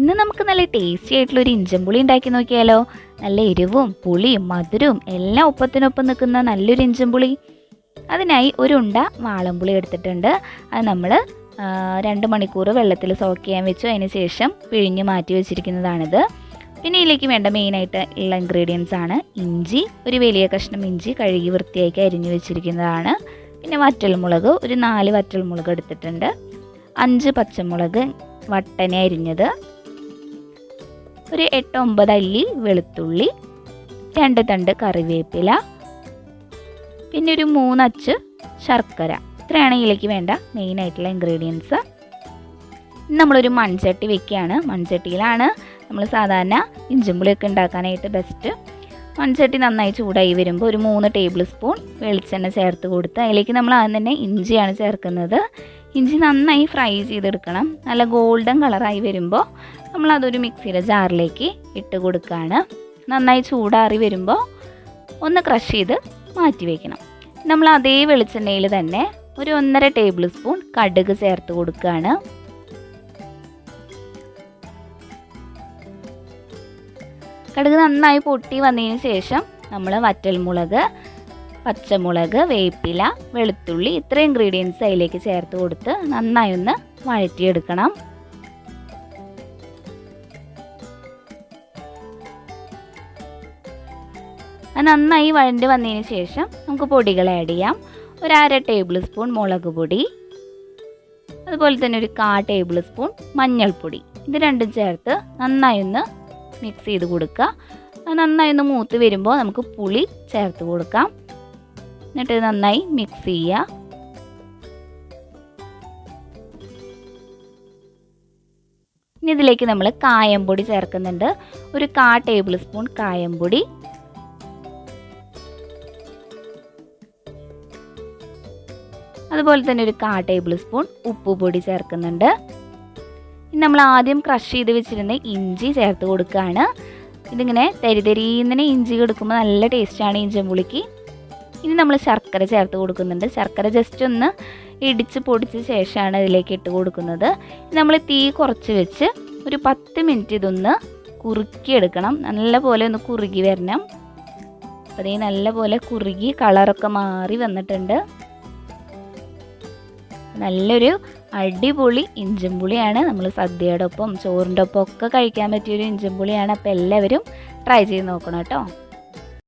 ഇന്ന് നമുക്ക് നല്ല ടേസ്റ്റി ആയിട്ടുള്ളൊരു ഇഞ്ചമ്പുളി ഉണ്ടാക്കി നോക്കിയാലോ. നല്ല എരിവും പുളിയും മധുരവും എല്ലാം ഒപ്പത്തിനൊപ്പം നിൽക്കുന്ന നല്ലൊരു ഇഞ്ചമ്പുളി. അതിനായി ഒരു ഉണ്ട വാളംപുളി എടുത്തിട്ടുണ്ട്. അത് നമ്മൾ 2 മണിക്കൂർ വെള്ളത്തിൽ സോക്ക് ചെയ്യാൻ വെച്ചു. അതിന് ശേഷം പിഴിഞ്ഞ് മാറ്റി വെച്ചിരിക്കുന്നതാണിത്. പിന്നെ ഇതിലേക്ക് വേണ്ട മെയിനായിട്ട് ഉള്ള ഇൻഗ്രീഡിയൻസ് ആണ് ഇഞ്ചി, ഒരു വലിയ കഷ്ണം ഇഞ്ചി കഴുകി വൃത്തിയാക്കി അരിഞ്ഞു വെച്ചിരിക്കുന്നതാണ്. പിന്നെ വറ്റൽമുളക്, ഒരു 4 വറ്റൽമുളക് എടുത്തിട്ടുണ്ട്. 5 പച്ചമുളക് വട്ടനെ അരിഞ്ഞത്, ഒരു 8-9 അല്ലി വെളുത്തുള്ളി, 2 തണ്ട് കറിവേപ്പില, പിന്നെ ഒരു 3 അച്ച് ശർക്കര. ഇത്രയാണ് ഇതിലേക്ക് വേണ്ട മെയിനായിട്ടുള്ള ഇൻഗ്രീഡിയൻസ്. നമ്മളൊരു മൺചട്ടി വെക്കുകയാണ്. മൺചട്ടിയിലാണ് നമ്മൾ സാധാരണ ഇഞ്ചമ്പുളിയൊക്കെ ഉണ്ടാക്കാനായിട്ട് ബെസ്റ്റ്. മൺചട്ടി നന്നായി ചൂടായി വരുമ്പോൾ ഒരു 3 ടേബിൾ സ്പൂൺ വെളിച്ചെണ്ണ ചേർത്ത് കൊടുത്ത് അതിലേക്ക് നമ്മൾ ആദ്യം തന്നെ ഇഞ്ചിയാണ് ചേർക്കുന്നത്. ഇഞ്ചി നന്നായി ഫ്രൈ ചെയ്തെടുക്കണം. നല്ല ഗോൾഡൻ കളറായി വരുമ്പോൾ നമ്മളതൊരു മിക്സിയുടെ ജാറിലേക്ക് ഇട്ട് കൊടുക്കുകയാണ്. നന്നായി ചൂടാറി വരുമ്പോൾ ഒന്ന് ക്രഷ് ചെയ്ത് മാറ്റി വയ്ക്കണം. നമ്മൾ അതേ വെളിച്ചെണ്ണയിൽ തന്നെ ഒരു 1.5 ടേബിൾ സ്പൂൺ കടുക് ചേർത്ത് കൊടുക്കുകയാണ്. കടുക് നന്നായി പൊട്ടി വന്നതിന് ശേഷം നമ്മൾ വറ്റൽമുളക്, പച്ചമുളക്, വേപ്പില, വെളുത്തുള്ളി ഇത്രയും ഇൻഗ്രീഡിയൻസ് അതിലേക്ക് ചേർത്ത് കൊടുത്ത് നന്നായി ഒന്ന് വഴറ്റിയെടുക്കണം. നന്നായി വഴണ്ടി വന്നതിന് ശേഷം നമുക്ക് പൊടികൾ ആഡ് ചെയ്യാം. ഒരു 1/2 ടേബിൾ സ്പൂൺ മുളക് പൊടി, അതുപോലെ തന്നെ ഒരു 1/4 ടേബിൾ സ്പൂൺ മഞ്ഞൾപ്പൊടി. ഇത് രണ്ടും ചേർത്ത് നന്നായി ഒന്ന് മിക്സ് ചെയ്ത് കൊടുക്കുക. അത് നന്നായി ഒന്ന് മൂത്ത് വരുമ്പോൾ നമുക്ക് പുളി ചേർത്ത് കൊടുക്കാം. എന്നിട്ട് നന്നായി മിക്സ് ചെയ്യുക. ഇനി ഇതിലേക്ക് നമ്മൾ കായംപൊടി ചേർക്കുന്നുണ്ട്. ഒരു 1/4 ടേബിൾ സ്പൂൺ കായംപൊടി, അതുപോലെ തന്നെ ഒരു 1/4 ടേബിൾ സ്പൂൺ ഉപ്പുപൊടി ചേർക്കുന്നുണ്ട്. ഇനി നമ്മൾ ആദ്യം ക്രഷ് ചെയ്ത് വെച്ചിരുന്ന ഇഞ്ചി ചേർത്ത് കൊടുക്കുകയാണ്. ഇതിങ്ങനെ തരിതരീന്നെ ഇഞ്ചി എടുക്കുമ്പോൾ നല്ല ടേസ്റ്റാണ് ഇഞ്ചമ്പുളിക്ക്. ഇനി നമ്മൾ ശർക്കര ചേർത്ത് കൊടുക്കുന്നുണ്ട്. ശർക്കര ജസ്റ്റ് ഒന്ന് ഇടിച്ച് പൊടിച്ച ശേഷമാണ് ഇതിലേക്ക് ഇട്ട് കൊടുക്കുന്നത്. നമ്മൾ തീ കുറച്ച് വെച്ച് ഒരു 10 മിനിറ്റ് ഇതൊന്ന് കുറുക്കിയെടുക്കണം. നല്ല പോലെ ഒന്ന് കുറുകി വരണം. അപ്പോൾ ഇത് നല്ല പോലെ കുറുകി കളറൊക്കെ മാറി വന്നിട്ടുണ്ട്. നല്ലൊരു അടിപൊളി ഇഞ്ചമ്പുളിയാണ്. നമ്മൾ സദ്യയുടെ ഒപ്പം ചോറിൻ്റെ ഒപ്പം ഒക്കെ കഴിക്കാൻ പറ്റിയൊരു ഇഞ്ചമ്പുളിയാണ്. അപ്പോൾ എല്ലാവരും ട്രൈ ചെയ്ത് നോക്കണം കേട്ടോ.